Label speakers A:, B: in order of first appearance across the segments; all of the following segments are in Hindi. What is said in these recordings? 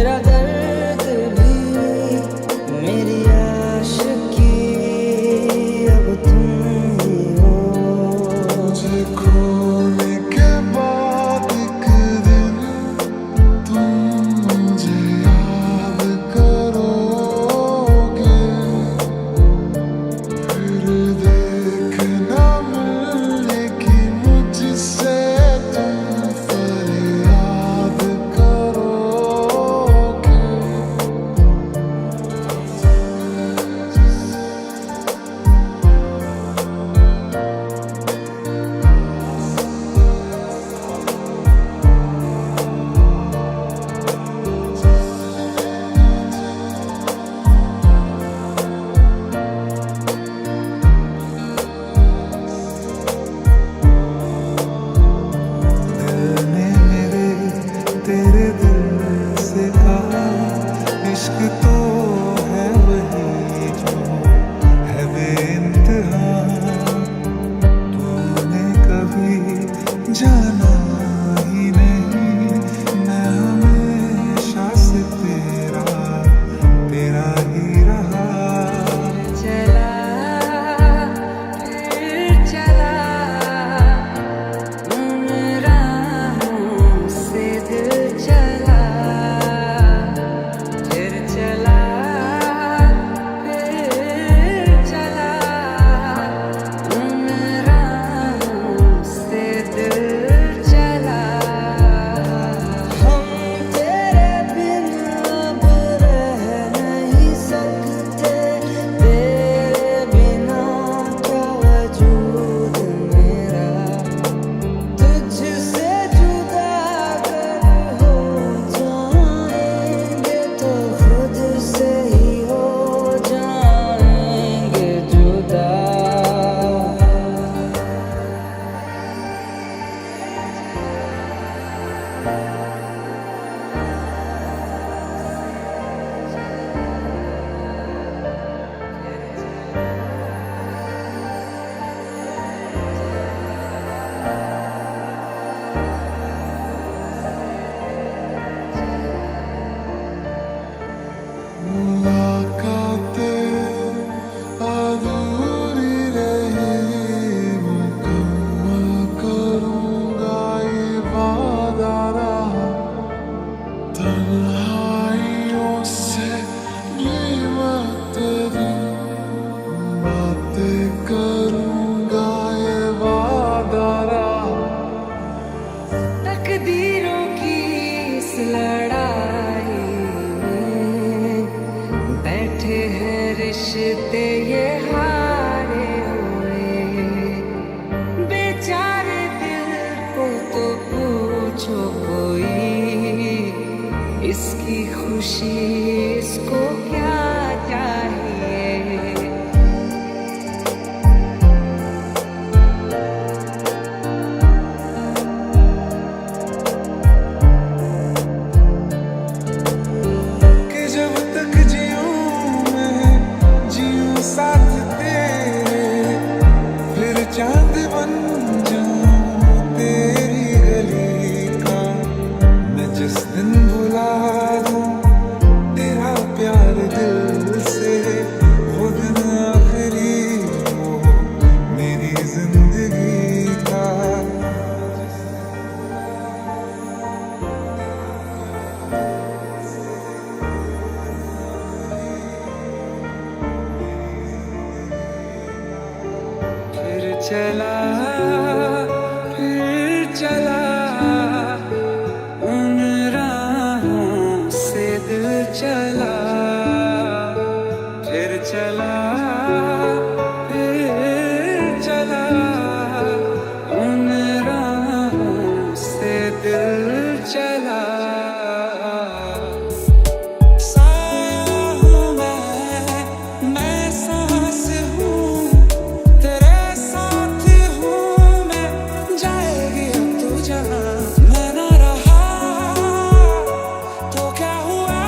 A: मेरा दर्द भी मेरी आशिकी अब तुम ही हो।
B: मुझे खोने के बाद एक दिन तुम मुझे याद करोगे, फिर देखना मिलने की मुझसे तुम फरियाद करोगे। दिल ने मेरे तेरे दिल से कहा, इश्क तो है वही जो है बेइंतहा। तूने कभी जाना ही नहीं, मैं हमेशा से तेरा तेरा ही रहा।
A: चला फिर चला उन राहों से दिल चला, फिर चला फिर चला उन राहों से दिल चला। हम तेरे बिन अब रह नहीं सकते, तेरे बिना क्या वजूद मेरा। तुझसे जुदा अगर हो जाएंगे तो खुद से ही हो जाएंगे जुदा।
B: मुलाकातें अधूरी रही, मुकम्मल करूँगा ये वादा रहा। तन्हाइयों से भी मैं तेरी बातें करूँगा ये वादा रहा।
A: तकदीरों की इस लड़ाई में बैठे हैं रिश्ते ये हारे हुए। बेचारे दिल को तो पूछो कोई, इसकी खुशी इसको क्या चाहिए।
B: कि जब तक जीऊं मैं जीऊं साथ तेरे, फिर चांद बन जाऊं तेरी गली का। मैं जिस दिन भुला दूं तेरा प्यार दिल से, वो दिन आखिरी हो मेरी जिंदगी का।
A: फिर चला फिर चला उन राहों से दिल चला, फिर चला फिर चला उन राहों से दिल चला। साया हूँ मैं सांस हूँ, तेरे साथ हूँ मैं, जाएगी अब तू जहाँ। मैं ना रहा तो क्या हुआ,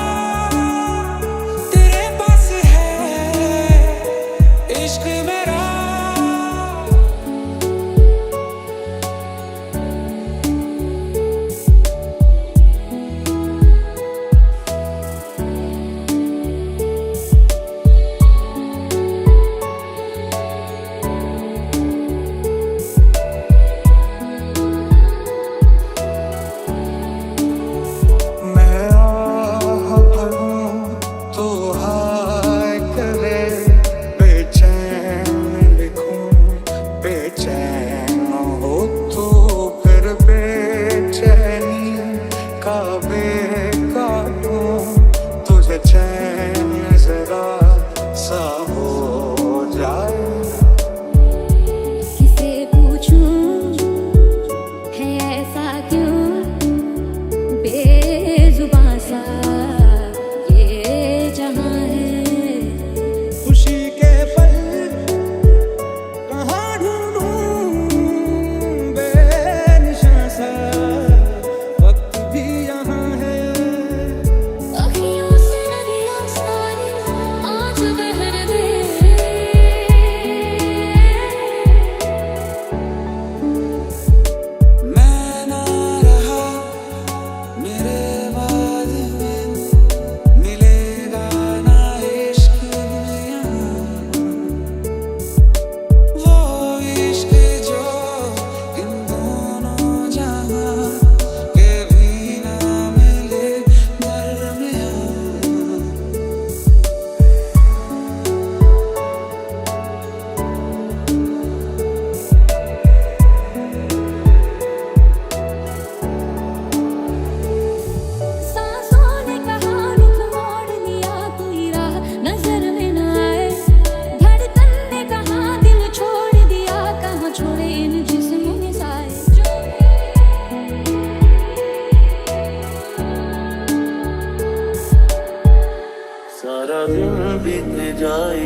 A: बीत जाए,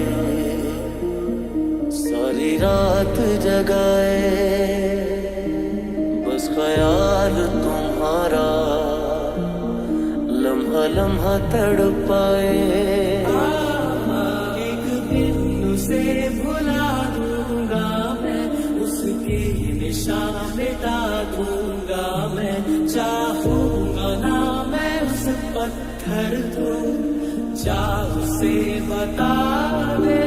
A: सारी रात जगाए, बस ख्याल तुम्हारा लम्हा लम्हा तड़पाए। एक बिंदु से भुला दूंगा मैं, उसके निशान मिटा दूंगा मैं, चाहूंगा ना मैं उस पत्थर को, चाह से बता दे।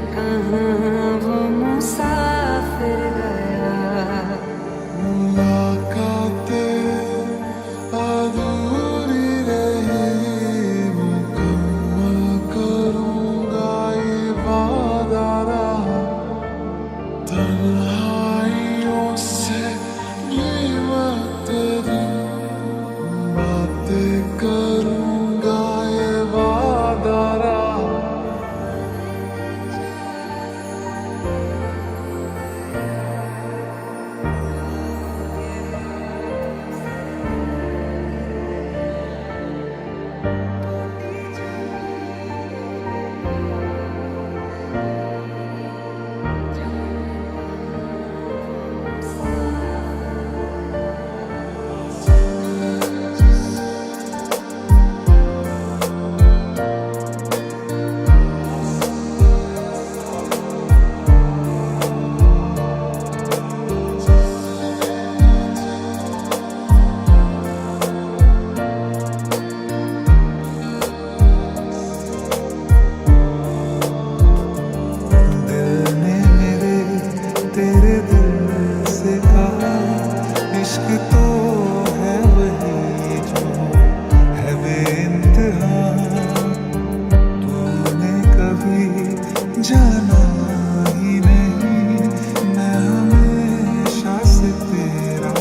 A: कहाँ वो मुसाफिर गया।
B: मुलाकातें अधूरी रही, मुकम्मल करूँगा ये वादा रहा। तन्हाइयों से ये वक्त बातें करूँगा ये वादा रहा। तेरे दिल से कहा इश्क तो है वही जो है बेइंतहा। तूने कभी जाना ही नहीं, मैं हमेशा से तेरा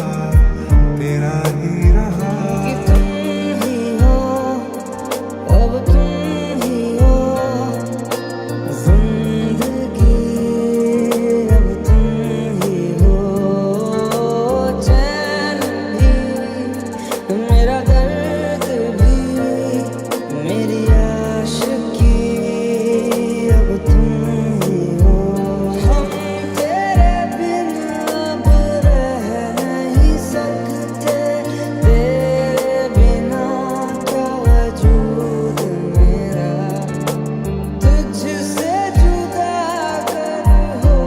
B: ही रहा।
A: कि तुम ही हो, अब तुम ही हो जिंदगी, अब तुम ही हो चैन भी, मेरा दर्द भी, मेरी आशिकी, अब तुम ही हो। हम तेरे बिन अब रह नहीं सकते, तेरे बिना क्या वजूद मेरा। तुझसे जुदा अगर हो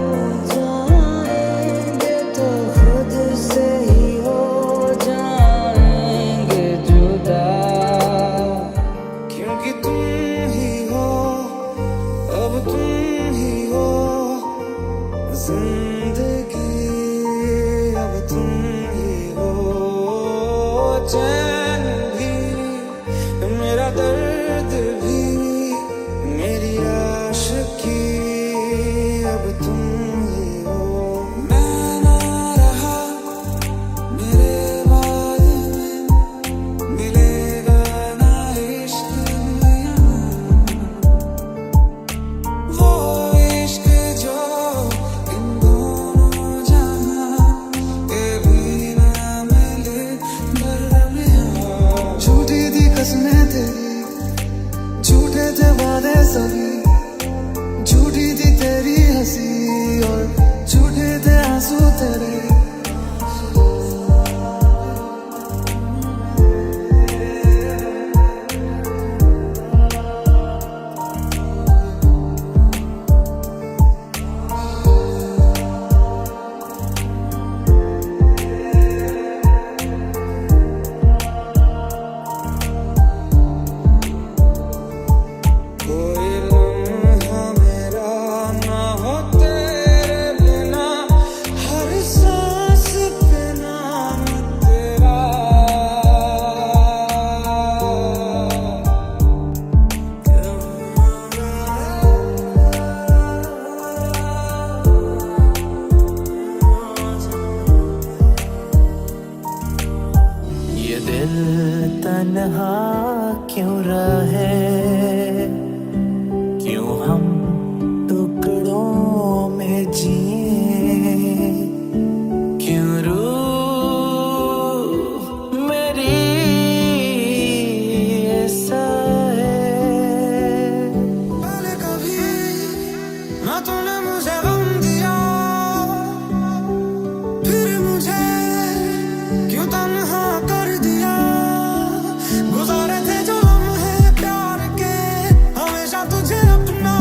A: जाएंगे तो खुद से ही हो जाएंगे जुदा। क्योंकि तुम ही हो, अब तुम ही हो जिंदगी, अब तुम ही हो चैन भी, मेरा दर्द भी, मेरी आशिकी, अब तुम ही हो। मैं ना रहा मेरे बाद में, मिलेगा ना इश्क यहाँ, वो इश्क जो इन दोनों जहां के भी ना मिले दरमियां। झूठी थी कसमें तेरी, झूठे थे वादे सभी, झूठी थी तेरी हंसी और झूठे थे आंसू तेरे। कोई लम्हा मेरा ना हो तेरे बिना, हर सांस पे नाम तेरा।
C: ये दिल तन्हा क्यों रहे, क्यों हम टुकड़ों में जिए, क्यों रूह मेरी ऐसा है।
B: पहले कभी ना तूने मुझे गम दिया, फिर मुझे क्यों तन्हा कर दिया। गुजारे थे जो लम्हे प्यार के, हमेशा तुझे अपना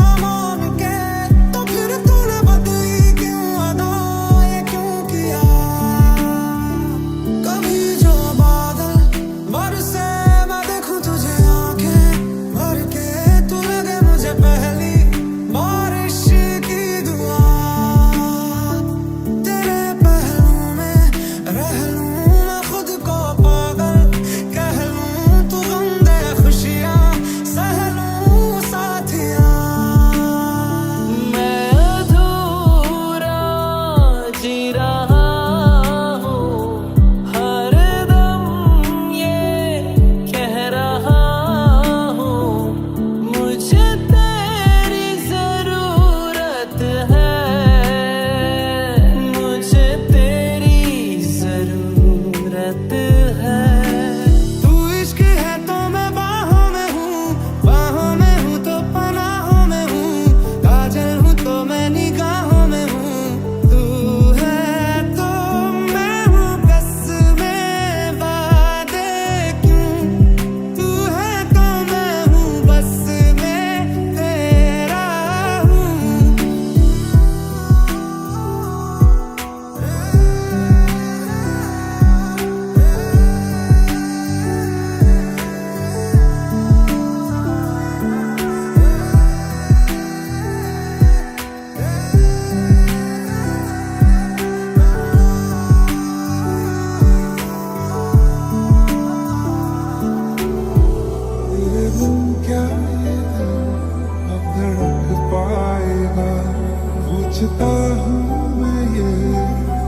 A: पूछता हूँ मैं ये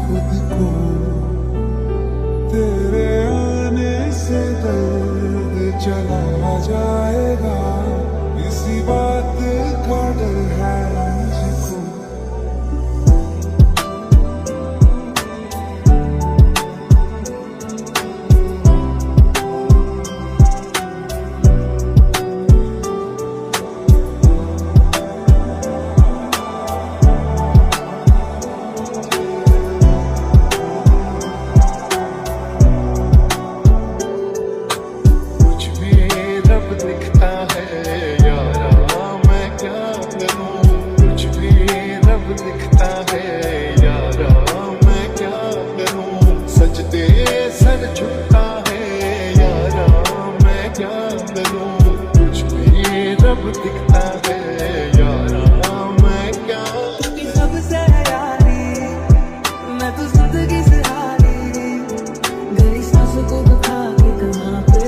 A: खुद को, तेरे आने से दर्द चला जाएगा, इसी बात का डर है मुझको। दिखता है यारा मैं क्या करूं, कुछ भी रब दिखता है यारा मैं क्या करूं, सजदे सर झुकता है यारा मैं क्या करूं, कुछ भी रब दिखता है यारा मैं क्या।
C: सबसे यारी मैं तो जिंदगी से हारी, गई सांस को दुखा के कहाँ पे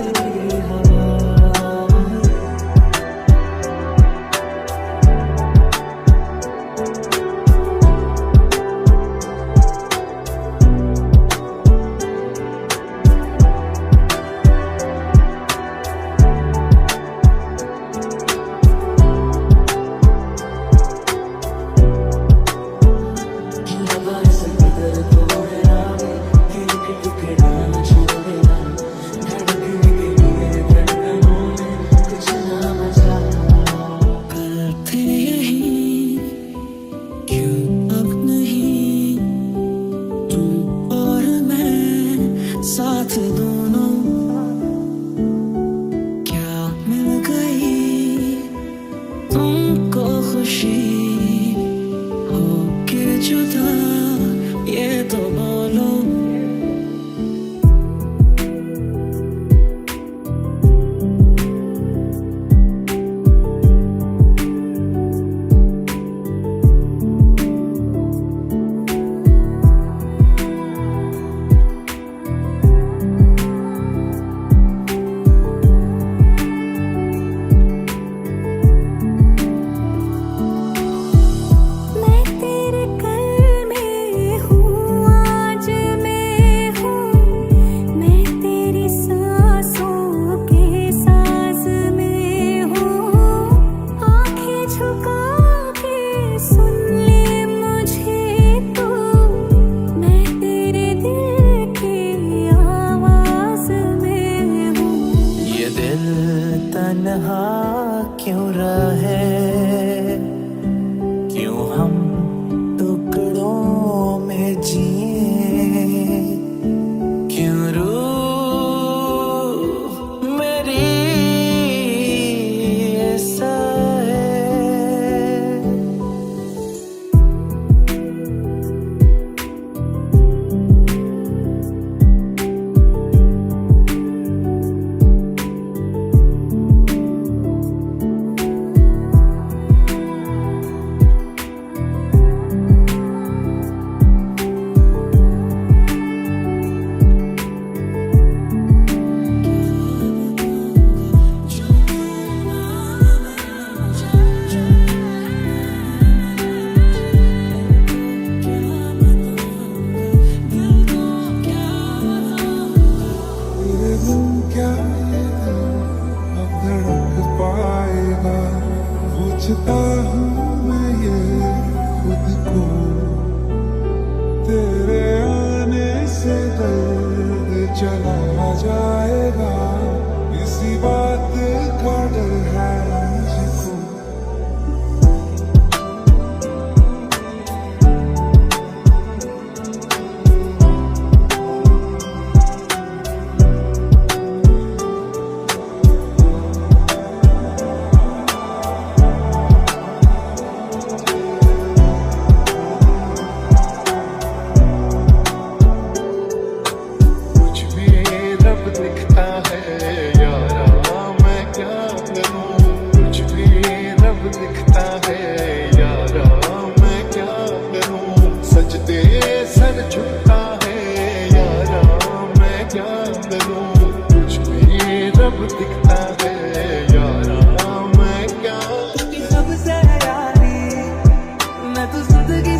C: साथ दोनों क्या मिल गई तुमको खुशी हो के जुदा, ये तो बोलो। तन्हा क्यों रहे, क्यों हम टुकड़ों में जिए, क्यों रूह मेरी ऐसा है। पूछता हूँ मैं ये खुद को, तेरे आने से दर्द चला जाएगा, इसी बात का डर है मुझको। दिखता है यारा मैं क्या करूं, कुछ भी रब दिखता है यारा मैं क्या करूं, सजदे सर झुकता है यारा मैं क्या करूं, कुछ भी रब दिखता है यारा मैं क्या। सबसे यारी मैं तो जिंदगी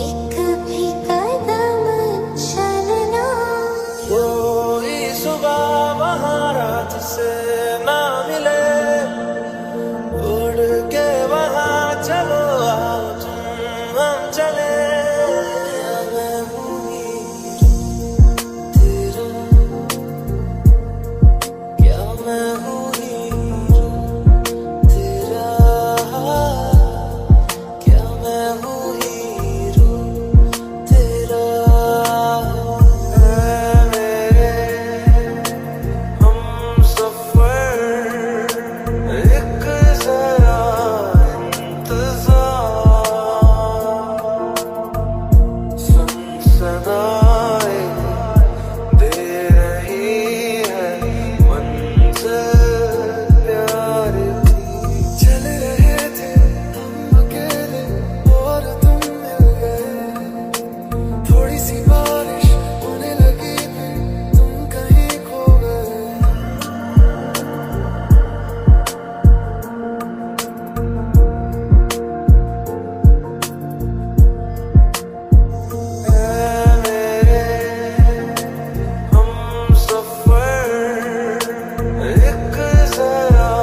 D: एक भी कदम चलना।
B: कोई सुबह वहाँ रात से ना मिले, उड़ के वहाँ चलो आओ तुम हम चले। मैं हूँ हीरो तेरा, क्या मैं हूँ हीरो तेरा, क्या मैं हूँ हीरो तेरा। मेरे हम सफर एक जरा इंतजार, सुन सदाएं दे रही है मंज़िल प्यार की।
A: चल रहे थे हम अकेले और तुम मिल गए, थोड़ी सी बारिश होने लगी फिर तुम कहीं खो गए।
B: मेरे हम सफर एक जरा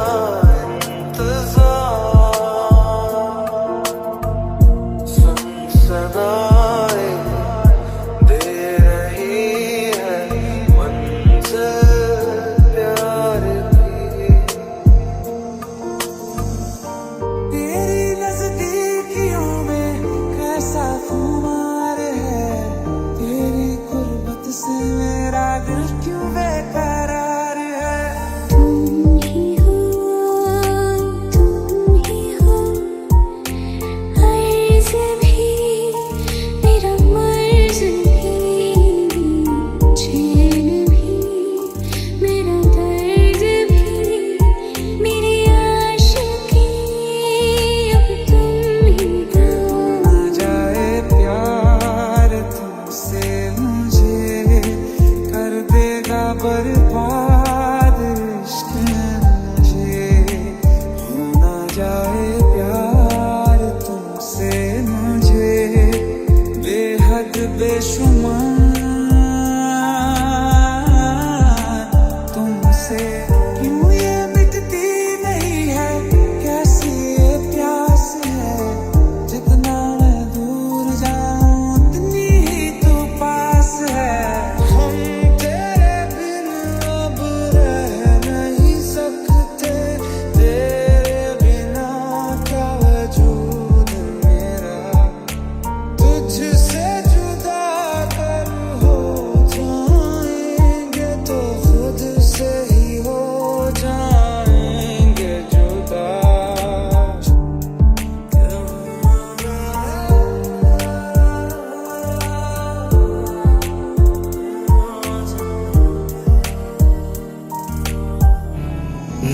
B: इंतजार, सुन सदाएं दे रही है मंज़िल प्यार की।
A: तेरी नजदीकियों में कैसा खुमार है, तेरी गुर्बत से मेरा दिल क्यों बेकरार है।
D: तुम ही हो, अर्ज़ भी मेरा मर्ज़ भी, चैन भी मेरा दर्द भी, मेरी आशिकी अब तुम ही दो।
A: आ जाए प्यार तुमसे मुझे, कर देगा बर्बाद इश्क मुझे। हो ना जाए प्यार तुमसे मुझे, बेहद बेशुमार तुमसे। क्यों ये मिटती नहीं है, कैसी ये प्यास है, जितना मैं दूर जाऊं उतनी ही तू पास है। हम तेरे बिन अब रह नहीं सकते, तेरे बिना क्या वजूद मेरा। तुझसे जुदा अगर हो जाएंगे तो खुद से ही हो जाएंगे जुदा।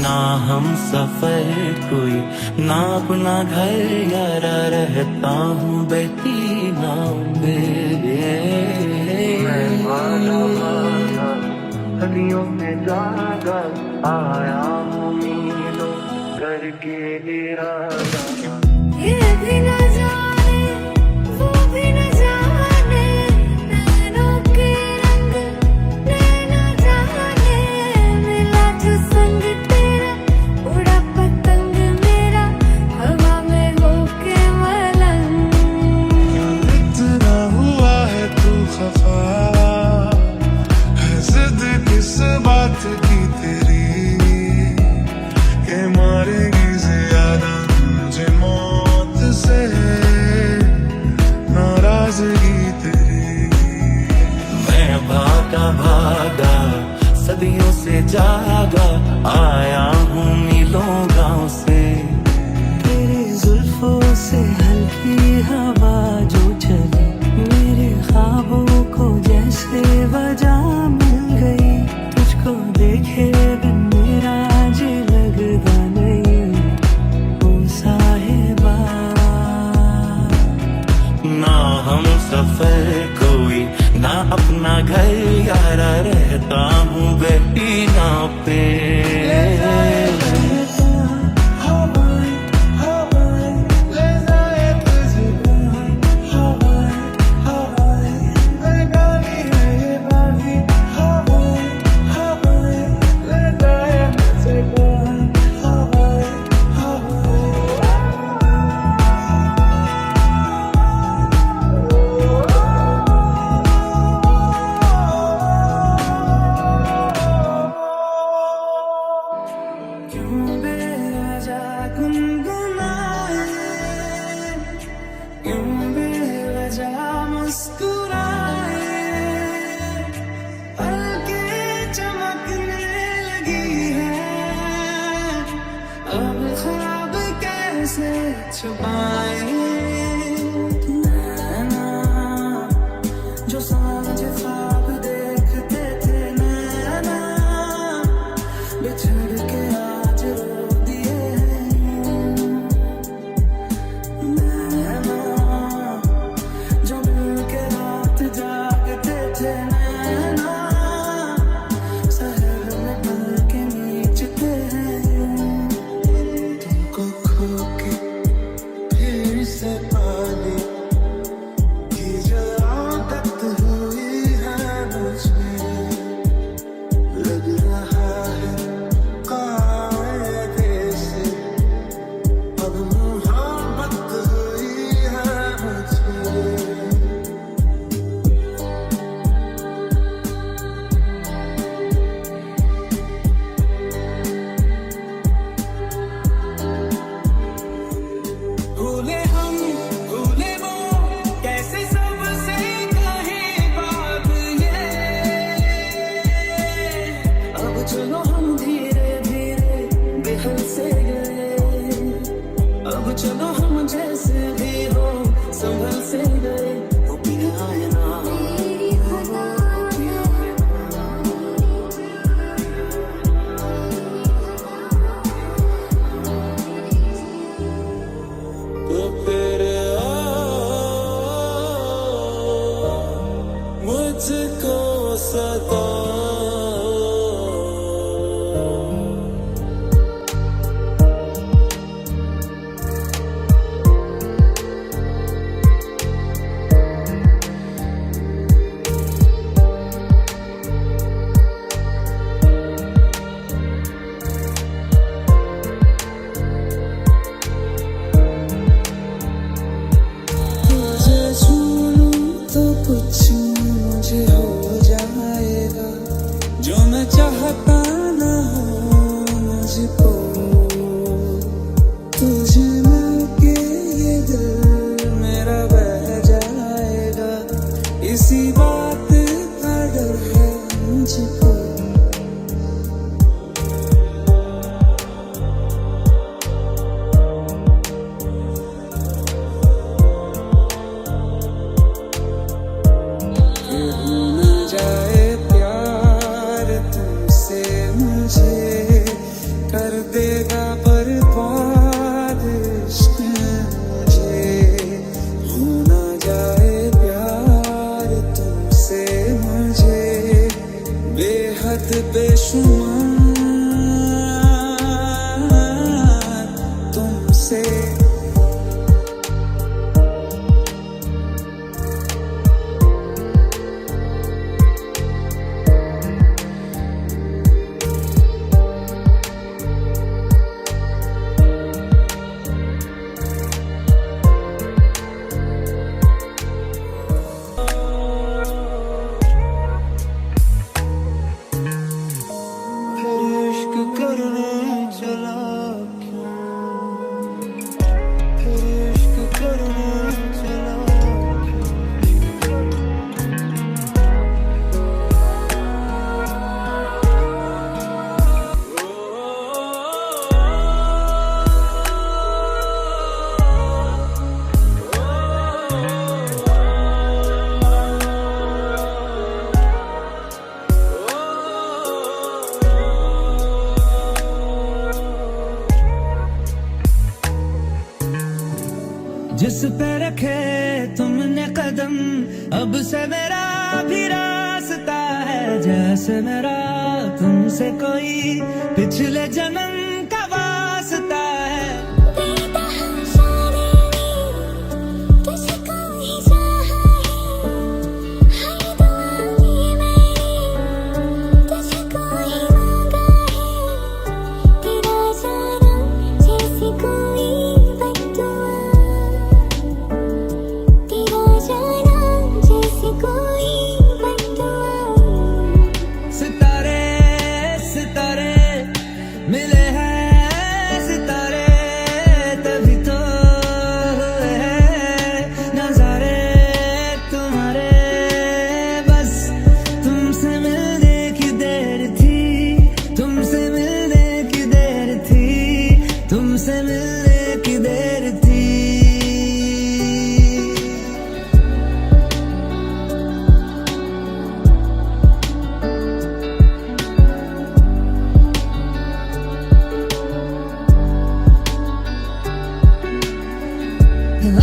C: ना हम सफर कोई, ना अपना घर यारा, रहता हूँ बेटी नाम पे। सदियों से जागा आया हूँ उम्मीदों करके इरादा।
D: ये भी न जाने वो भी न जाने, नैनों के रंग नैना जाने। मिला जो संग तेरा, उड़ा पतंग मेरा, हवा में होके मलंग।
A: इतना हुआ है तू खफा, है जिद किस बात की तेरी, के मारेगी ज्यादा मुझे मौत से नाराजगी तेरी।
C: मैं भागा भागा सदियों से जागा आया हूँ मीलों गाँव से। तेरी जुल्फों से हल्की हवा जो चली, मेरे ख्वाबों को जैसे वजह मिल गई। तुझको देखे बिन मेरा जी लगता नहीं, ओ साहिबा। ना हम सफर कोई, ना अपना घर यारा, रहता हूँ बेटी नाव पे।
A: हवाएं ले जाए तुझे, हवाएं
B: थोड़ी सी बात का डर है मुझको। जाए प्यार तुमसे मुझे कर देगा बर्बाद इश्क मुझे। हो ना जाए प्यार तुमसे मुझे बेहद बेशुमार तुमसे।
C: इश्क करने चला क्यों, फिर इश्क करने चला जिस पे रखे तुमने कदम, अब से मेरा भी रास्ता है। जैसे मेरा तुमसे कोई पिछले जन्म का वास्ता है।
D: तुझको ही चाहा है, हर दुआ में मैंने तुझको ही मांगा है। तेरा जाना जैसे कोई बद्दुआ, तेरा जाना जैसे कोई बद्दुआ।
C: सितारे सितारे मिले हैं सितारे, तभी तो हुए हैं नजारे तुम्हारे। बस तुमसे मिलने की देर थी, तुमसे मिलने की देर थी, तुमसे मिलने की देर थी।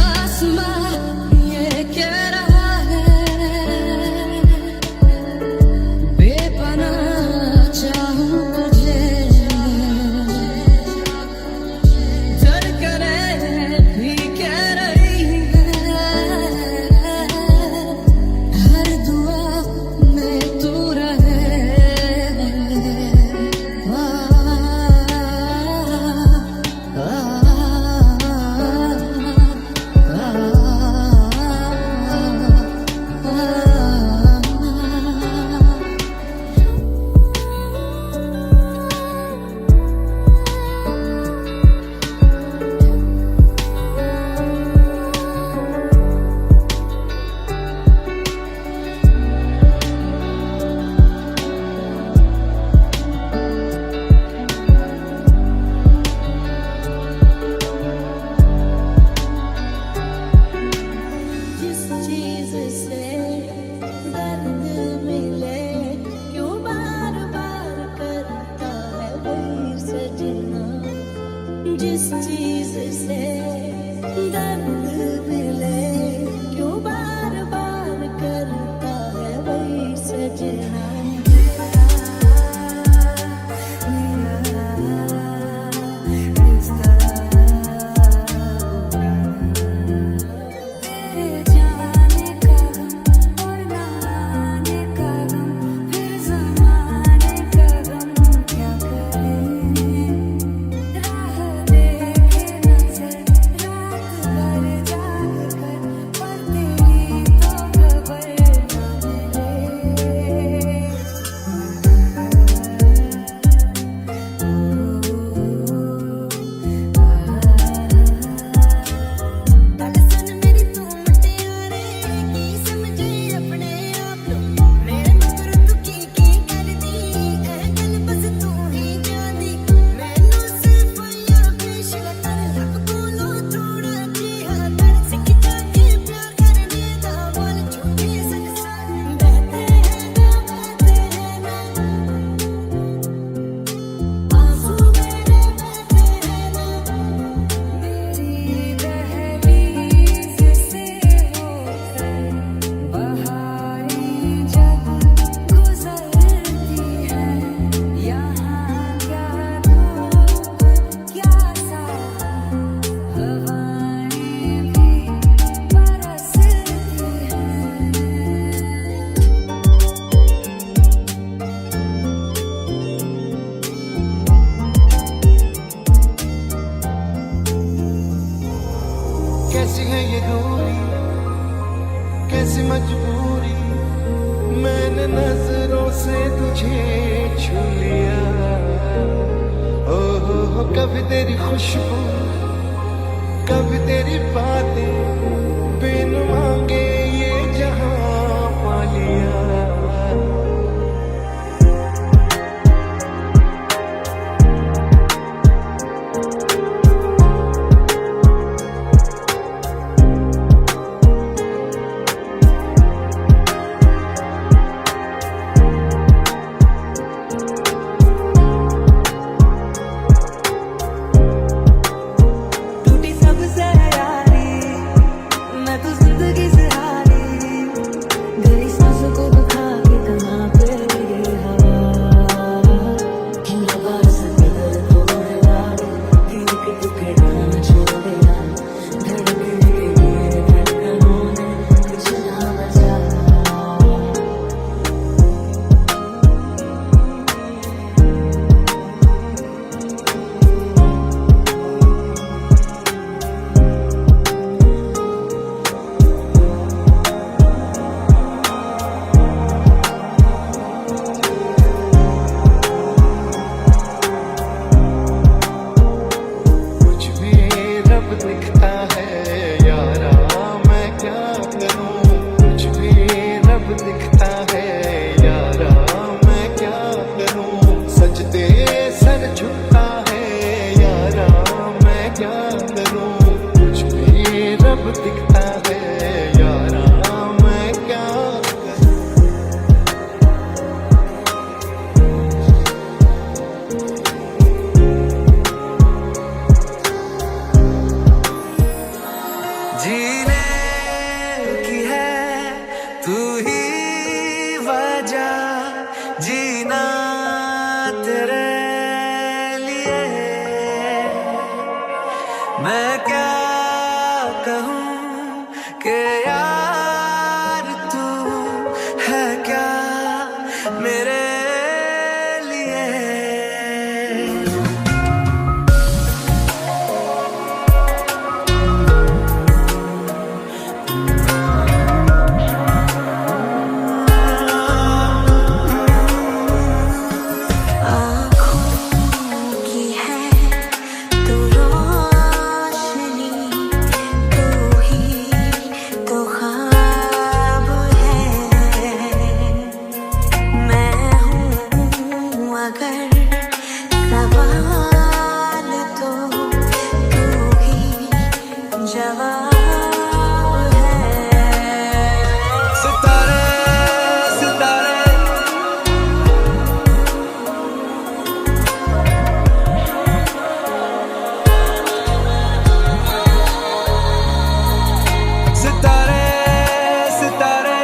D: आसमां ये कह रहा है, बेपनाह चाहूं तुझे। धड़कनें भी कह रही है, हर दुआ में तू रहे। जिस चीज से दर्द मिले, क्यों बार बार करता है वही सजना। जिस चीज से दर्द मिले, क्यों बार बार करता है वही सजना। तेरे जाने का गम और ना आने का गम, फिर ज़माने का गम क्या करे। राह देखे नज़र रात भर
A: सी मजबूरी, मैंने नजरों से तुझे छू लिया। हो कभी तेरी खुशबू, कभी तेरी बातें, बिन मांगे ये जहां पा लिया।
C: टूटी सबसे यारी, मैं तो जिंदगी से हारी, गली सांसों को दुखा के कहाँ पे ये हवा, लगा सके दर्द थोड़े यार, दिल के टुकड़ा न छोड़ेगा, धड़कने के लिए धड़कनों ने कुछ ना बचा।
A: मुझ में रब दिखता है यारा, मैं क्या करूं। मुझ में रब दिखता है यारा, मैं क्या करूं। सजदे सर झुकता है यारा, मैं क्या करूं। मुझ में रब दिखता है यारा, मैं क्या करूं।
C: जीने की है तू ही वजह, जीना तेरे लिए। मैं क्या कहूँ कि यार तू है क्या मेरे लिए।
D: की है तू रोशनी, तू ही तो ख्वाब है। मैं हूँ अगर सवाल तो तू ही जवाब है।
C: सितारे सितारे सितारे सितारे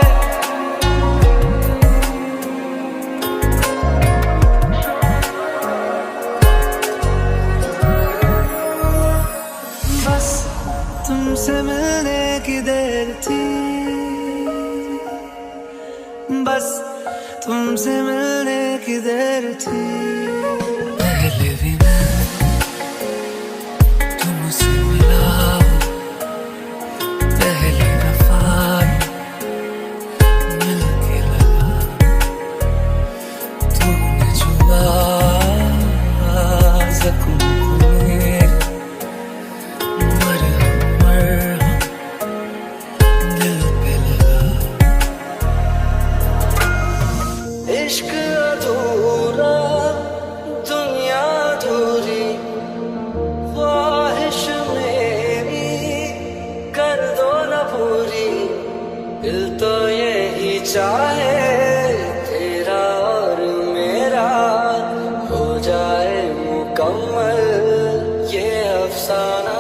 C: बस तुमसे मिलने की देर थी, बस तुमसे मिलने की देर थी। पहले भी मैं तुमसे मिला हूँ, पहली दफा मिल के लगा, तूने छुआ जख्म को मेरे, मरहम मरहम दिल पे लगा। इश्क अधूरा दुनिया अधूरी, ख्वाहिश मेरी कर दो न पूरी। दिल तो यही चाहे तेरा और मेरा हो जाए मुकम्मल ये अफसाना।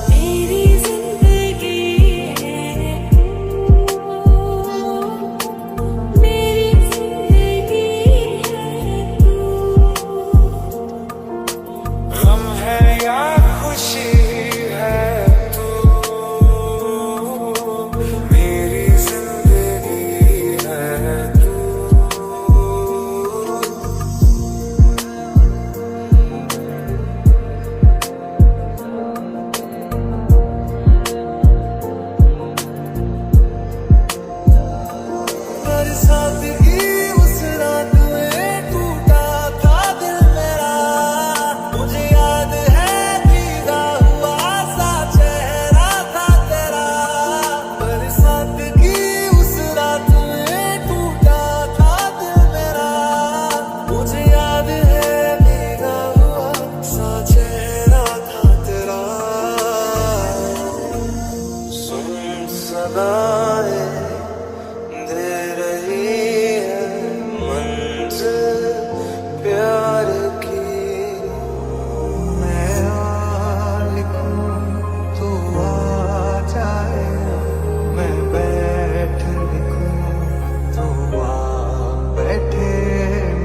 D: मेरी जिंदगी है तू, मेरी जिंदगी है तू।
B: गम है या खुशी है तू, मेरी जिंदगी
A: सादगी उस रात में टूटा था दिल मेरा, मुझे याद है भीगा हुआ सा चेहरा था तेरा, पर सादगी उस रात में टूटा था दिल मेरा, मुझे याद है भीगा हुआ सा चेहरा था तेरा। सुन सदाएं दे रही है मंजिल प्यार की, मैं आ लिखूं तो आ जाए, मैं बैठ लिखूं तो आ बैठे,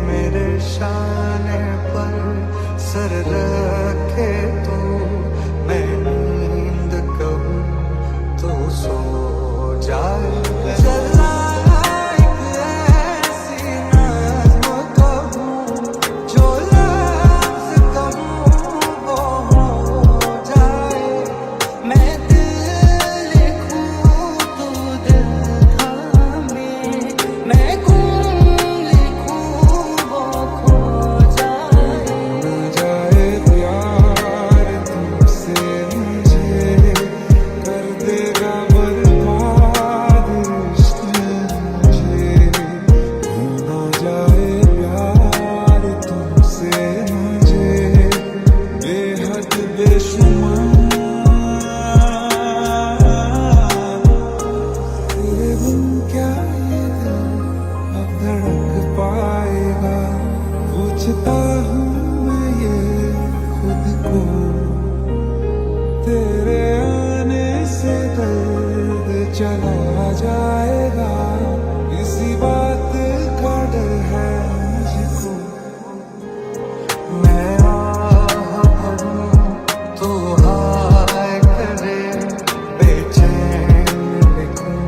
A: मेरे शाने पर सर रखे तो मैं नींद कहूं तो सो जाए। चला एक ऐसी नज़्म कहूं, जो लफ्ज़ कहूं वो हो जाए, मैं दिल लिखूं तो दिल थामे, मैं गुम लिखूं वो खो जाए। न जाए प्यार तुमसे मुझे, कर देगा बर्बाद इश्क मुझे, न जाए प्यार तुमसे मुझे, बेहद बेशुमार, तेरे बिन क्या ये दिल अब धड़क पाएगा, पूछता हूँ मैं ये खुद को, तेरे आने से दर्द चला जाएगा, इसी बात का डर है मुझको। मैं आह भरूं तो हाय करे, बेचैन लिखूं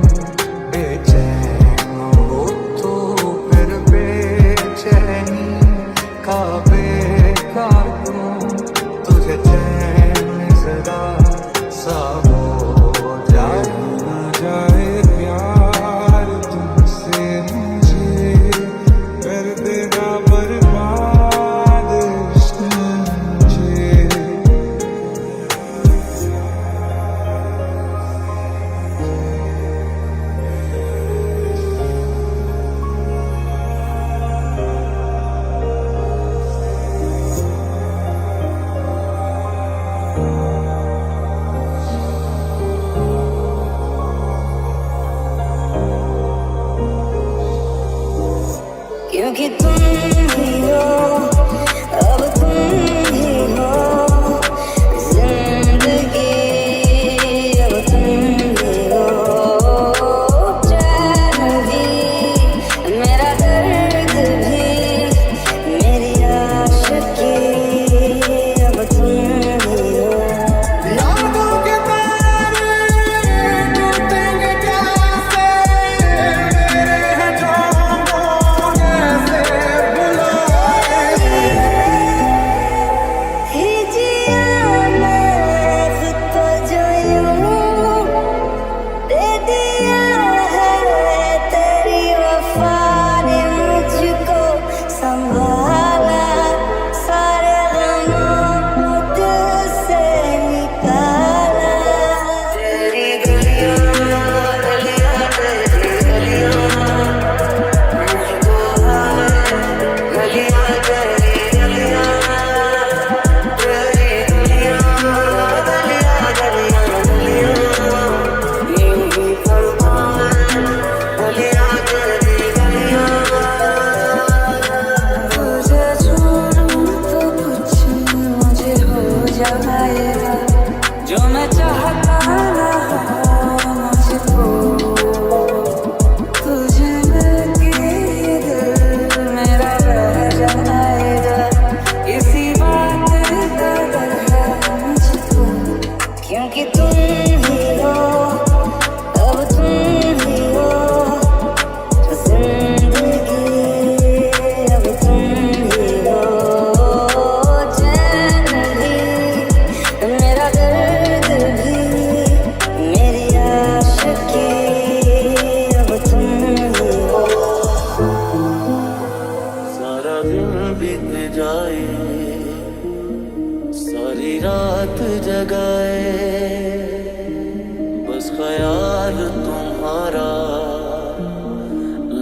A: तुम्हारा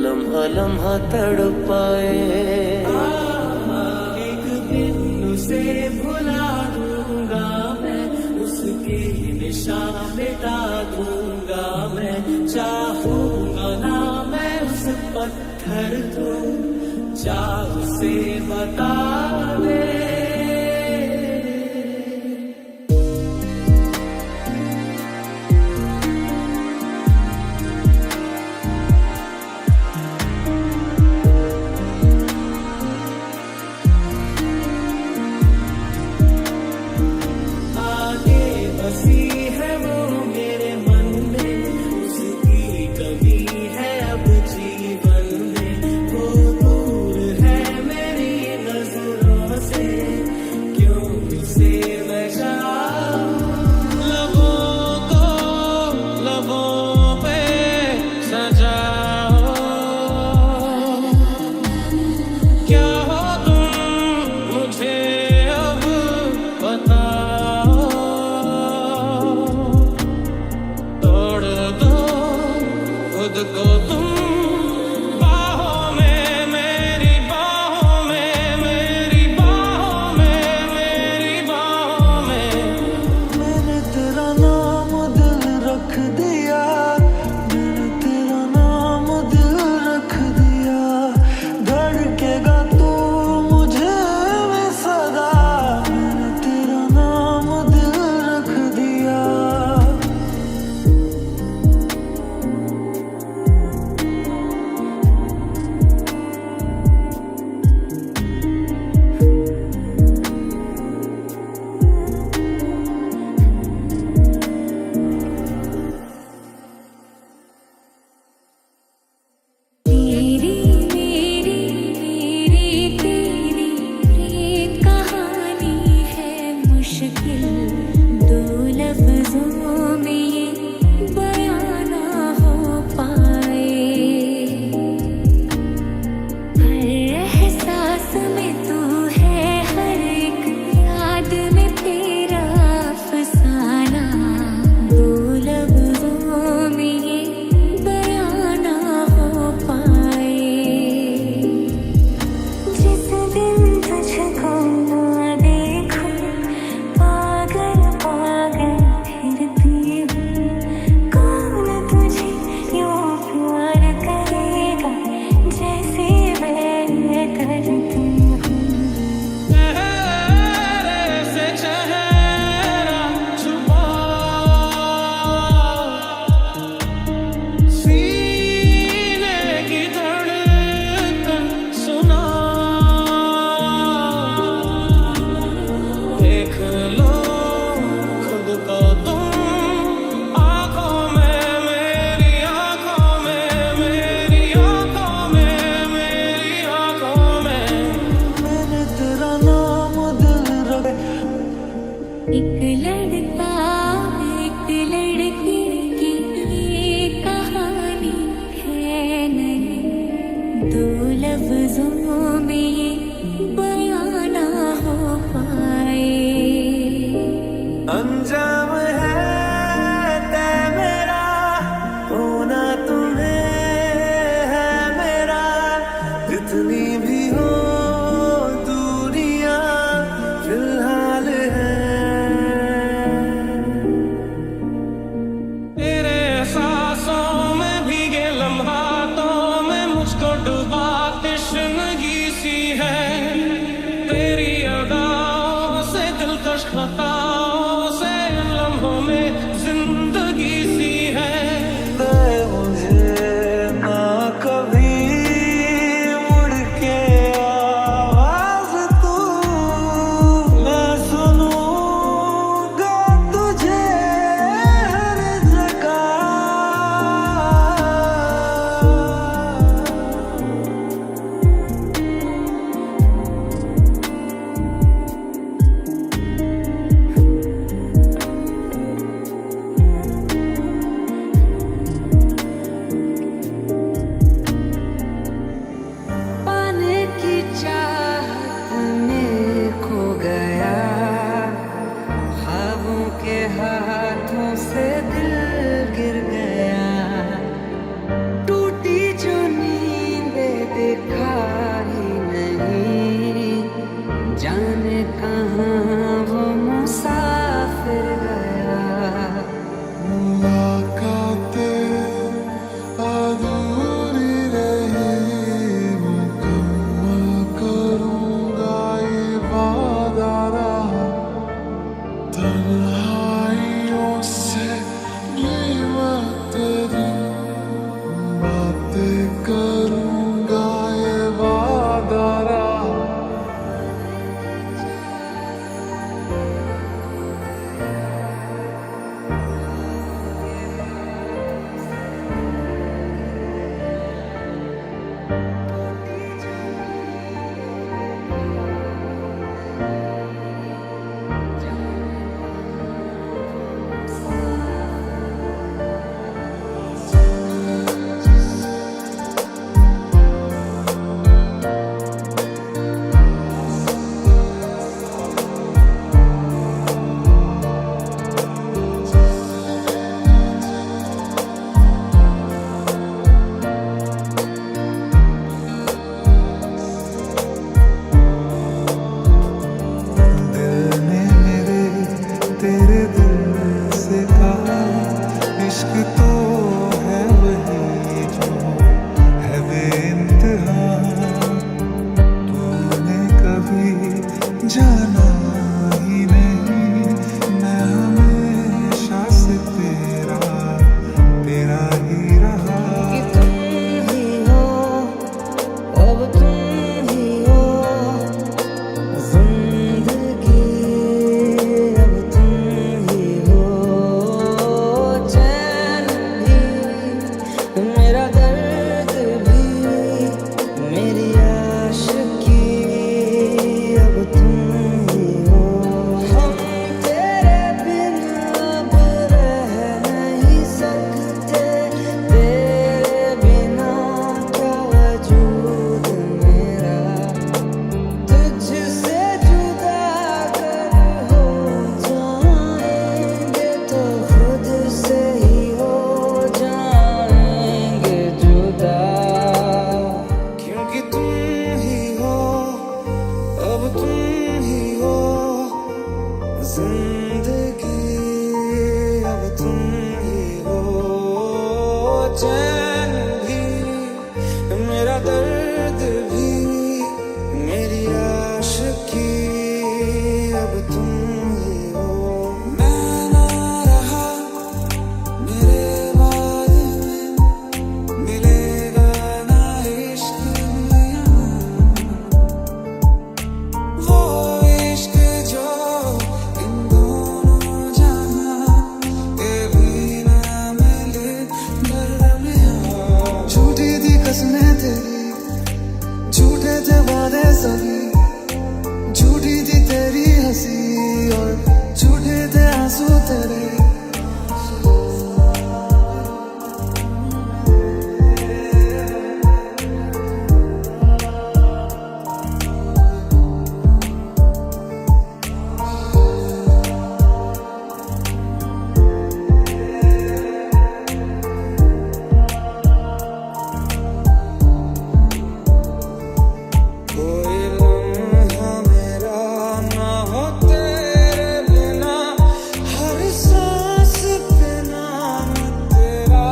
A: लम्हा लम्हा तड़पाए।
C: एक दिन उसे भुला दूंगा मैं, उसके निशान मिटा दूंगा मैं। चाहूंगा ना मैं उस पत्थर को, चाह उसे बता दे। बसी है वो मेरे मन में, उसकी कमी है अब जीवन में। वो दूर है मेरी नजरों से, क्यों उसे मैं चाहूं। लबों को लबों पे सजाओ, क्या हो तुम मुझे अब बताओ। खुद को तुम बाहों में, मेरी बाहों में, मेरी बाहों में, मेरी बाहों में।
A: मैंने तेरा नाम दिल रख दिया, मैंने तेरा नाम दिल रख दिया। धड़केगा तू मुझे में सदा, मैंने तेरा नाम दिल रख दिया।
D: मेरी मेरी मेरी तेरी प्रीत कहानी है मुश्किल, दो लफ्जों में ये बयां ना हो पाए। हर एहसास में तू है, हर एक याद में तेरा अफसाना। दो लफ्जों में ये बयां ना हो पाए। जिस दिन तुझको ना देखूं, पागल पागल फिरती हूँ। कौन तुझे यूं प्यार करेगा जैसे मैं करती हूँ।
C: चेहरे से चेहरा छुपा, सीने की धड़कन सुना। देख लो खुद को तुम आँखों में, मेरी आँखों में, मेरी आँखों में, मेरी आँखों में।
A: मैंने तेरा नाम दिल रख।
D: एक लड़का एक लड़की की ये कहानी है नहीं, दो लफ्जों में ये बयां ना हो पाए।
A: अंजाम है तय मेरा, होना तुम्हें है मेरा। जितनी भी हो दूरियां फिलहाल है।
C: तेरे एहसासों में भीगे लम्हातों में मुझको डुबा तश्नगी
B: मिलेगा ना इश्क यहाँ, वो इश्क जो इन दोनों जहां के भी ना मिले दरमियां। झूठी थी कसमें तेरी, झूठे थे वादे सभी, झूठी थी तेरी हंसी और झूठे थे आंसू तेरे। कोई लम्हा मेरा ना हो तेरे बिना, हर सांस पे नाम तेरा।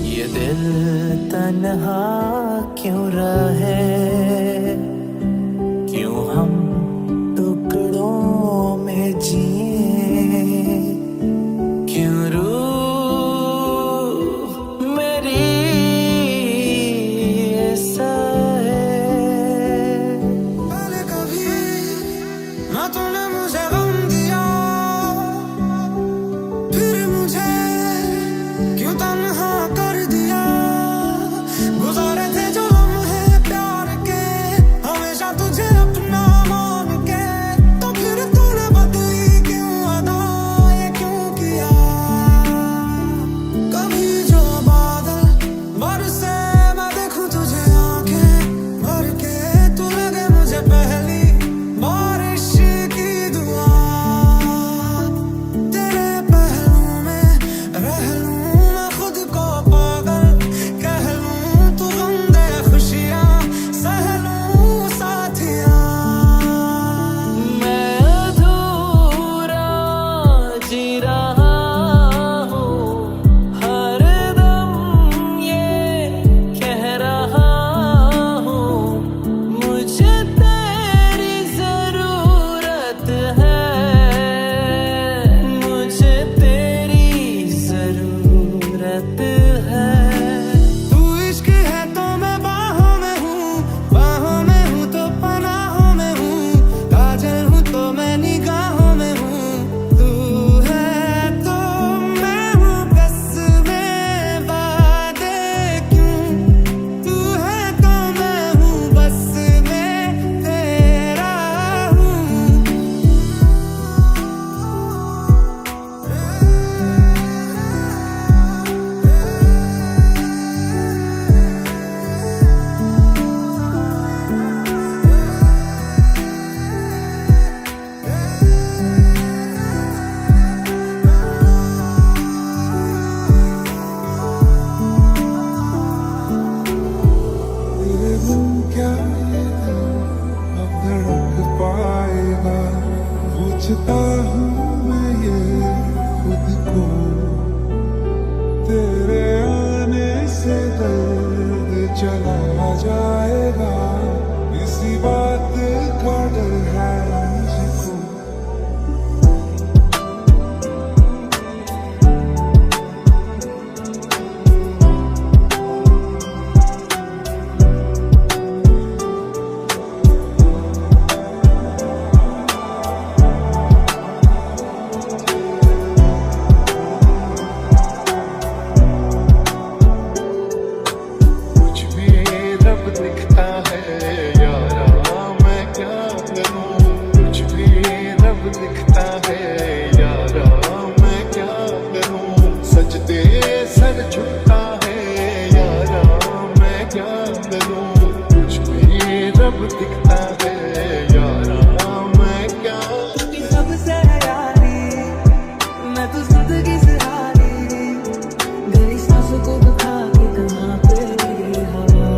C: ये दिल तन्हा क्यों रहे, क्यों हम टुकड़ों में जिए, क्यों रूह मेरी ऐसा है।
B: पहले कभी ना तूने मुझे गम दिया, फिर मुझे क्यों तन्हा कर दिया। गुजारे थे जो लम्हे प्यार के, हमेशा तुझे अपना मान के, तो फिर तूने बदली क्यों अदा, ये क्यों किया। कभी जो बादल बरसे मैं देखूं तुझे आंखें भर के, तू लगे मुझे पहली बारिश की दुआ। तेरे पहलू में रह लूं मैं खुद को पागल कह लूं, तू गम दे खुशियां सह लूं साथिया।
C: मैं अधूरा जी रहा हूँ, हर दम ये कह रहा हूँ, मुझे तेरी जरूरत है, मुझे तेरी जरूरत है।
B: तू इश्क है तो मैं बाहों में हूँ तो पनाहों में हूँ, काजल हूँ तो मैं निगाहों में हूँ। तू है तो मैं हूँ बस में वादे क्यों, तू है तो मैं हूँ बस में तेरा हूँ। तेरे बिन क्या ये दिल अब धड़क पाएगा, पूछता हूँ मैं ये खुद को। तेरे आने से दर्द चला जाएगा, इसी बात का डर है मुझको। कुछ भी रब दिखता है यारा, मैं क्या करूं। कुछ भी रब दिखता है यारा, मैं क्या करूं। सजदे सर झुकता है यारा, मैं क्या करूं। कुछ भी रब दिखता है यारा, मैं क्या
C: कि सबसे है यारी, मैं तो जिंदगी से हारी, गई सांसों को दुखा के कहाँ पे ये हवा।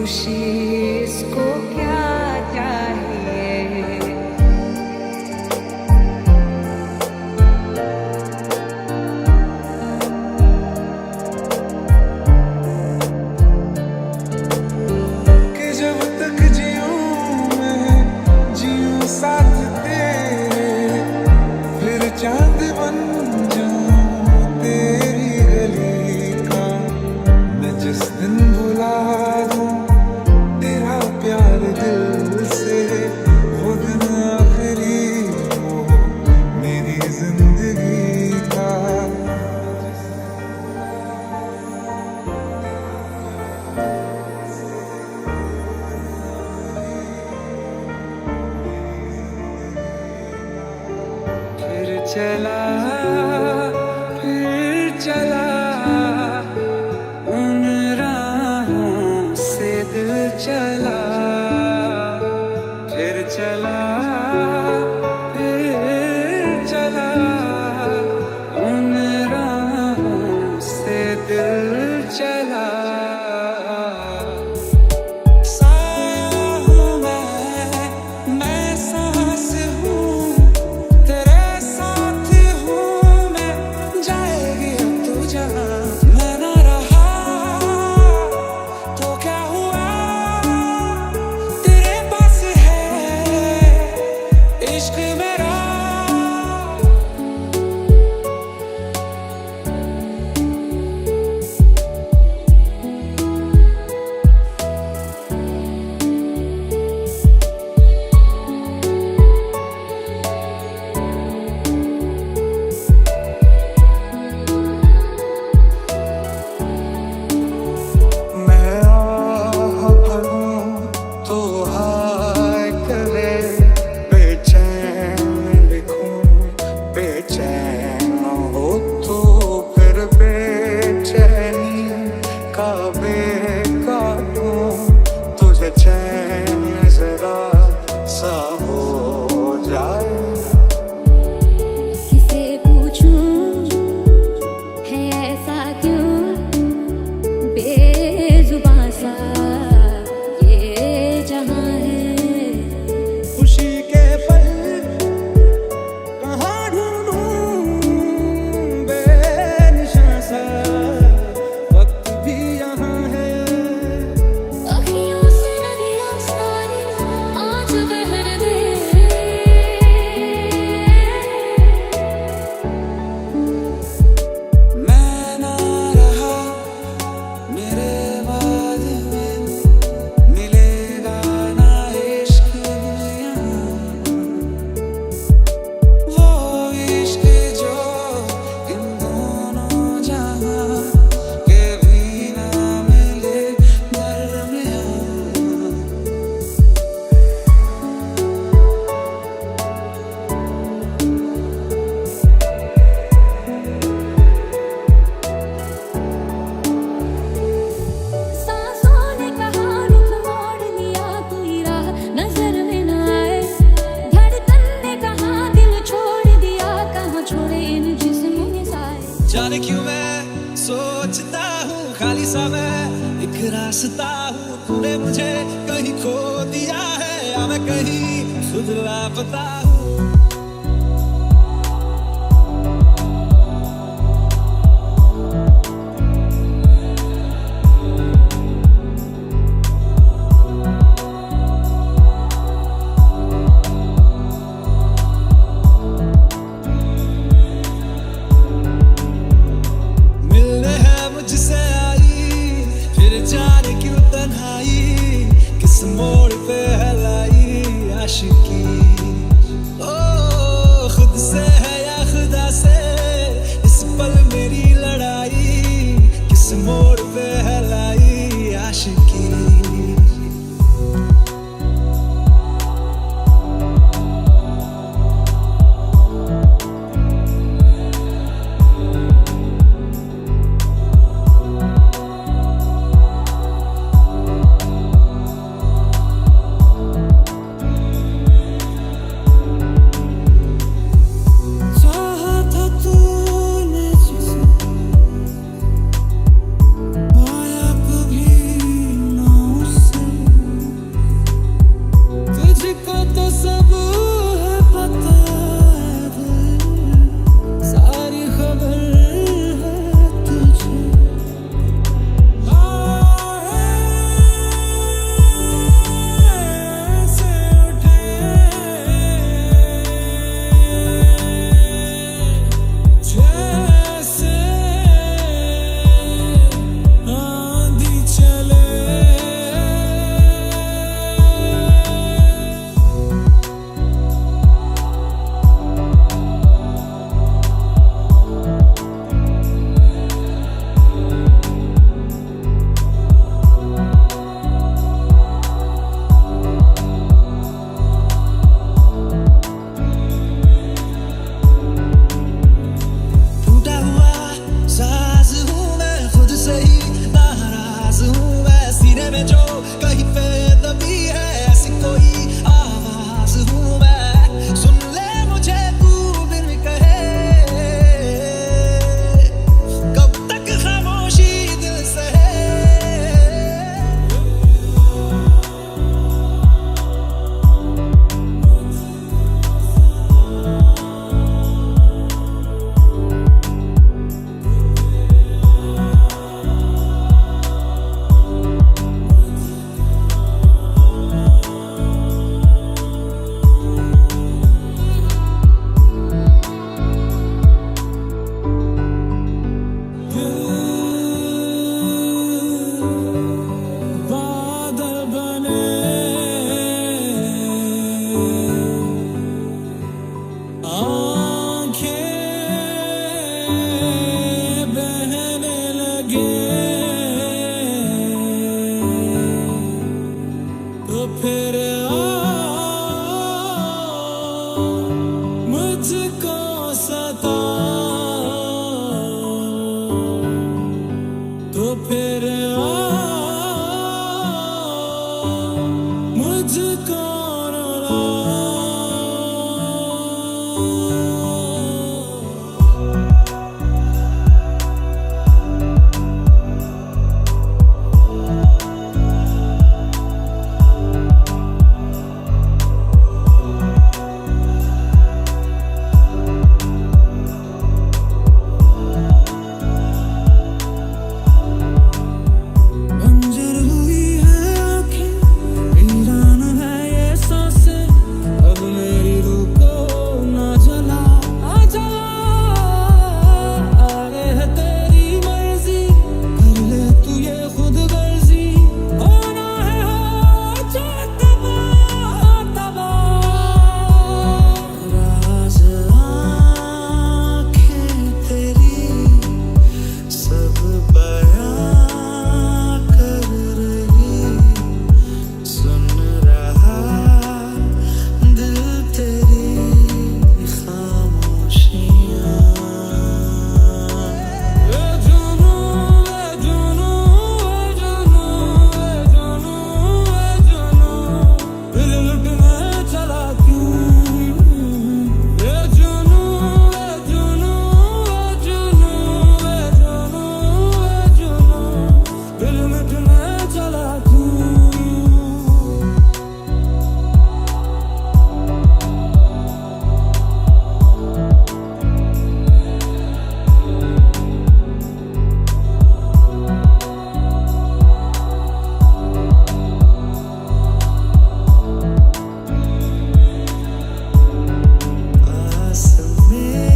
D: खुशी इसको क्या चाहिए।
B: कि जब तक जीऊं मैं जीऊं साथ तेरे, फिर चांद बन जाऊं तेरी गली का। मैं जिस दिन भुला दूं तेरा प्यार दिल से, वो दिन आखिरी हो मेरी जिंदगी का। फिर चला उन राहों से दिल चला, फिर चला उन राहों से दिल चला। साया हूँ मैं सांस हूँ तेरे साथ हूँ मैं, जाएगी अब तू जहाँ मैं ना रहा तो क्या हुआ, तेरे पास है इश्क मेरा। मैं आह भरूं तो हाय करे, बेचैन लिखूं बेचैन हो तो फिर बेचैनी का बेकाटूं, तुझे चैन जरा सा हो जाए।
D: किसे पूछूं है ऐसा क्यों बेजुबां सा ये जहां है।
B: खुशी के पल कहाँ ढूंढूं बेनिशां सा, वक्त भी यहाँ है।
D: अखियों से नदियां सारी आज बहर दे,
B: मैं ना रहा मेरे बाद में, मिलेगा ना इश्क यहाँ, वो इश्क जो इन दोनों जहां के भी ना मिले दरमियां।
D: सांसों ने कहा रुख मोड़ लिया कोई राह नजर में न आए, धड़कन ने कहा दिल छोड़ दिया कहाँ छोड़े इन जिस्मों के साए।
C: जाने क्यों मैं सोचता हूँ खाली सा मैं एक रास्ता हूँ, तूने मुझे कहीं खो दिया है या मैं कहीं खुद लापता हूँ। मिलने है मुझसे आई फिर जाने क्यों तन्हाई, किस मोड़ पे है लाई आशिकी।
B: बंजर हुई है आँखें, वीरान है ये सांसें, अब मेरी रूह को ना जला, आ जला। आगे है तेरी मर्जी, कर ले तू ये खुद गर्जी, होना है हो जाए तबाह तबाह। राज आँखें तेरी सब बयां कर रही, सुन रहा दिल तेरी खामोशियां। ए जुनू ए जुनू ए जुनू ए जुनू ए जुनू, दिल लुटने चला क्यों? ए जुनू ए जुनू ए जुनू ए जुनू ए जुनू, दिल लुटने चला क्यों? पास मेरे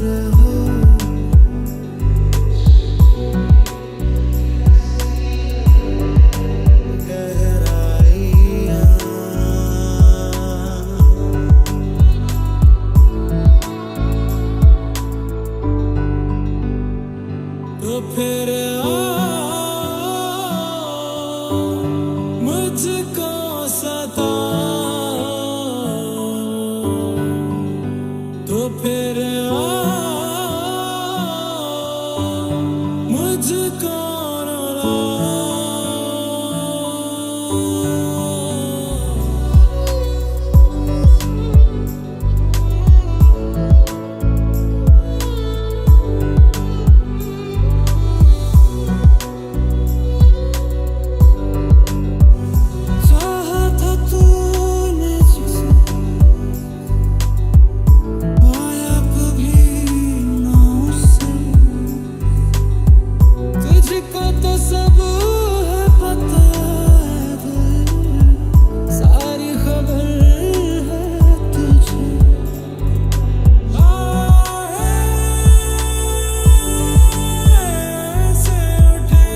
B: रहो, तो फिर मुझको सता, तो फिर मुझको रुला। चाहा था तूने जिसे, पाया कभी ना उसे, तुझको तो सब है पता है, सारी खबर है तुझे। से उठे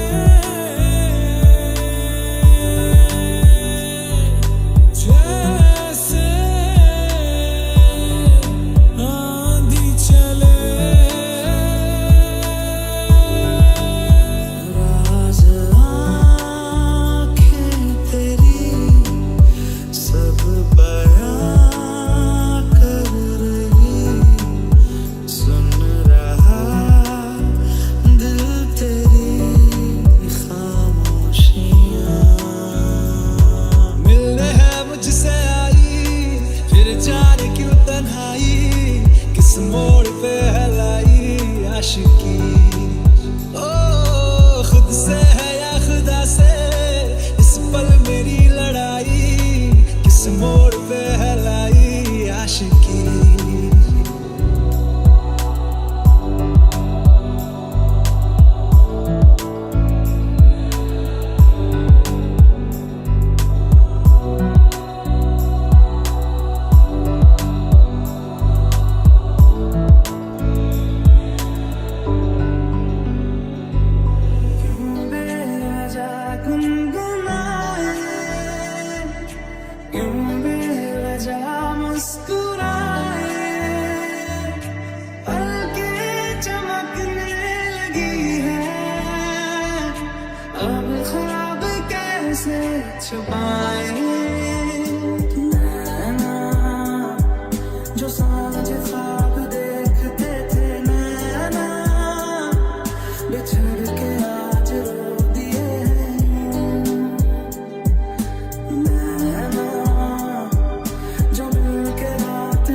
B: जैसे आंधी चले, राज आँखें तेरी सब बयां कर रही, सुन रहा दिल तेरी खामोशियां। मिलने है मुझसे आई, फिर जाने क्यों तन्हाई, किस मोड़ पे है लाई आशिकी। ओ खुद से है या खुदा से, इस पल मेरी लड़ाई, किस मोड़ पे है लाई आशिकी। छुपाए नैना जो सांझ ख्वाब देखते थे, नैना बिछड़ के आज रो दिए नैना जो मिल के रात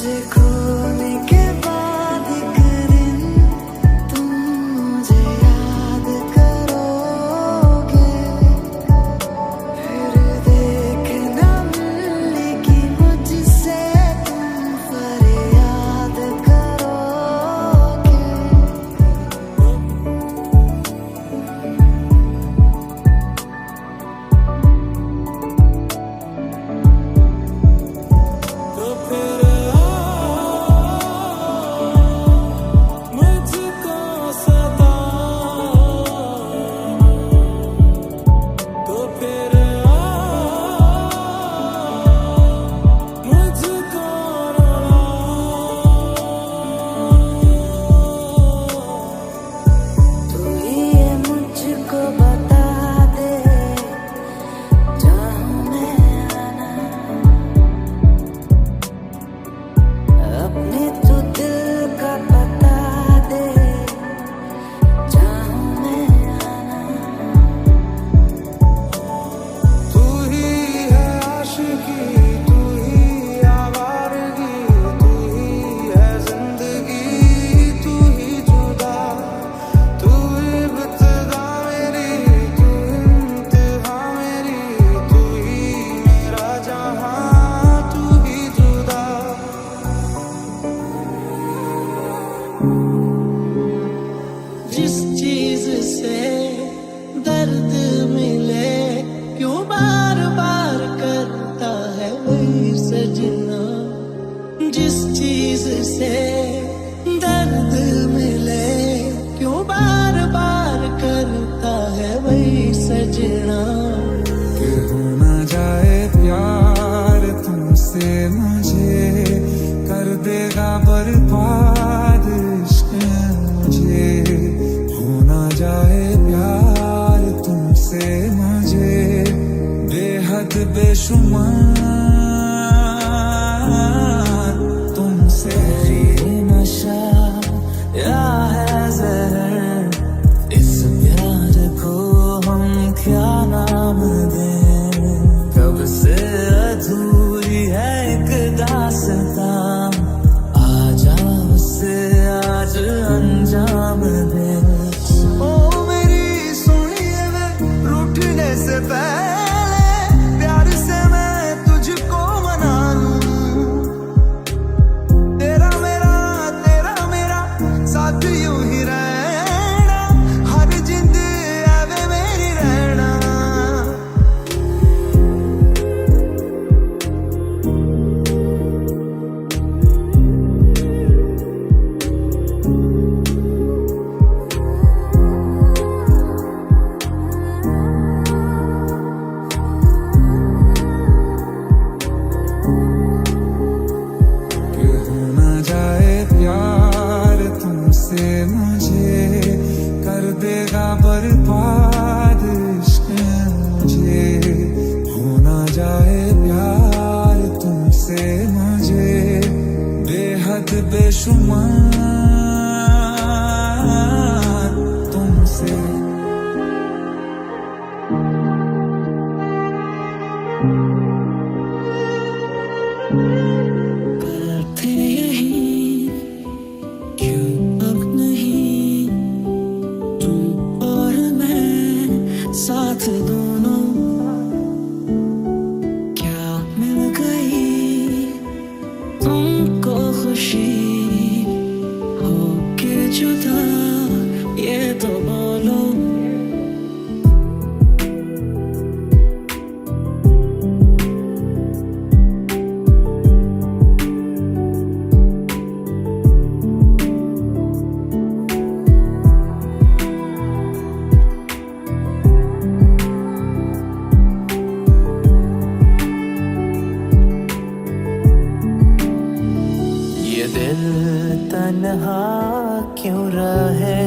A: तुझे खोने के बाद एक दिन तुम मुझे याद करोगे, फिर देखना मिलेगी मुझसे तुम फरियाद करोगे।
B: तो फिर मुझको सता, तो फिर मुझको रुला।
A: तू ही ये मुझको बता दे चाहूं मैं आना, अपने तू दिल का बता दे चाहूं मैं आना।
B: तू ही है आशिकी, तू ही आवारगी, तू ही है जिंदगी, तू ही जुदा, तू इब्तिदा मेरी, तू इंतहा मेरी, तू ही मेरा जहां, तू ही जुदा। जिस चीज से दर्द मिले क्यों बार बार करता है वही सजना, जिस चीज से दर्द मिले क्यों बार बार करता है वही सजना। कि हो ना जाए प्यार तुमसे मुझे, कर देगा बर्बाद इश्क मुझे। हो ना जाए प्यार तुमसे मुझे, बेहद बेशुमार तुमसे। ये नशा या है जहर, इस प्यार को हम क्या नाम दें। कब से अधूरी है एक दास्तां, आजा उसे आज अंजाम दे। ओ मेरी सुनिए वे रूठने से पहले प्यार से मैं तुझको मना लूं। तेरा मेरा साथ यूं ही रहना, हर जिंद आवे मेरी रहना। कि हो ना जाए प्यार तुमसे मुझे, कर देगा बर्बाद इश्क मुझे। हो ना जाए प्यार तुमसे मुझे, बेहद बेशुमार तुमसे। करते यही क्यों अब नहीं, तू और मैं साथ दोनों क्या मिल गई तुमको खुशी हो के जुदा, ये तो बोलो। ये दिल तन्हा क्यों रहे,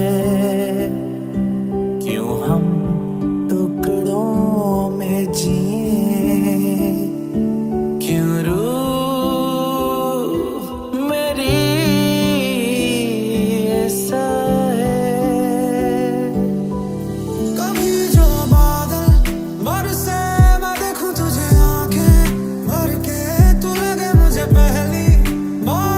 B: क्यों हम टुकड़ों में जिए, क्यों रूह मेरी ऐसा है। कभी जो बादल बरसे मैं देखूं तुझे आंखें भर के, तू लगे मुझे पहली बार।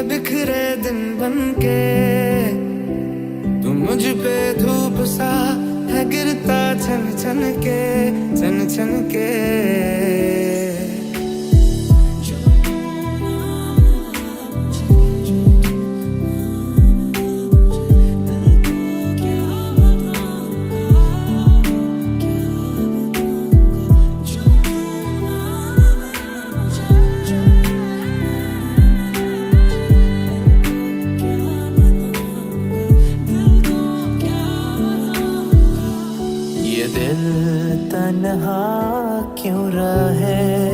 B: बिखरे दिन बनके, तू मुझ पे धूप सा है गिरता छन छन के, छन छन के। ये दिल तन्हा क्यों रहे,